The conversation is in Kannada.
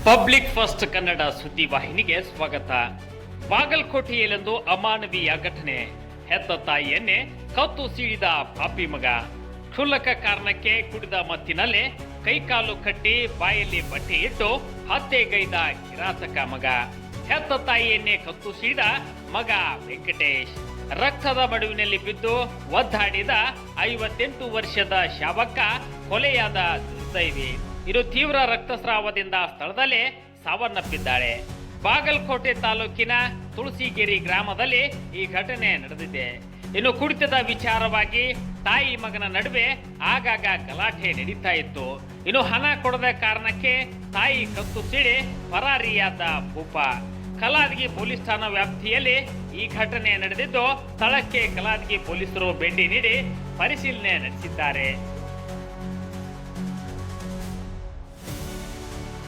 ಪಬ್ಲಿಕ್ ಫಸ್ಟ್ ಕನ್ನಡ ಸುದ್ದಿ ವಾಹಿನಿಗೆ ಸ್ವಾಗತ. ಬಾಗಲಕೋಟೆಯಲ್ಲೊಂದು ಅಮಾನವೀಯ ಘಟನೆ. ಹೆತ್ತ ತಾಯಿಯನ್ನೇ ಕತ್ತು ಸೀಳಿದ ಪಾಪಿ ಮಗ. ಕ್ಷುಲ್ಲಕ ಕಾರಣಕ್ಕೆ ಕುಡಿದ ಮತ್ತಿನಲ್ಲೇ ಕೈಕಾಲು ಕಟ್ಟಿ ಬಾಯಲ್ಲಿ ಬಟ್ಟೆ ಇಟ್ಟು ಹತ್ಯೆಗೈದ ಕಿರಾತಕ ಮಗ. ಹೆತ್ತ ತಾಯಿಯನ್ನೇ ಕತ್ತು ಸೀಳಿದ ಮಗ ವೆಂಕಟೇಶ್. ರಕ್ತದ ಮಡುವಿನಲ್ಲಿ ಬಿದ್ದು ಒದ್ದಾಡಿದ 58 ವರ್ಷದ ಶಾವಕ್ಕ ಕೊಲೆಯಾದ ದುರ್ದೈವಿ. ಇದು ತೀವ್ರ ರಕ್ತಸ್ರಾವದಿಂದ ಸ್ಥಳದಲ್ಲೇ ಸಾವನ್ನಪ್ಪಿದ್ದಾಳೆ. ಬಾಗಲಕೋಟೆ ತಾಲೂಕಿನ ತುಳಸಿಗೇರಿ ಗ್ರಾಮದಲ್ಲಿ ಈ ಘಟನೆ ನಡೆದಿದೆ. ಇನ್ನು ಕುಡಿತದ ವಿಚಾರವಾಗಿ ತಾಯಿ ಮಗನ ನಡುವೆ ಆಗಾಗ ಗಲಾಟೆ ನಡೀತಾ ಇತ್ತು. ಇನ್ನು ಹಣ ಕೊಡದ ಕಾರಣಕ್ಕೆ ತಾಯಿ ಕತ್ತು ಸೀಳಿ ಪರಾರಿಯಾದ ಭೂಪ. ಕಲಾದಗಿ ಪೊಲೀಸ್ ಠಾಣಾ ವ್ಯಾಪ್ತಿಯಲ್ಲಿ ಈ ಘಟನೆ ನಡೆದಿದ್ದು, ಸ್ಥಳಕ್ಕೆ ಕಲಾದಗಿ ಪೊಲೀಸರು ಭೇಟಿ ನೀಡಿ ಪರಿಶೀಲನೆ ನಡೆಸಿದ್ದಾರೆ.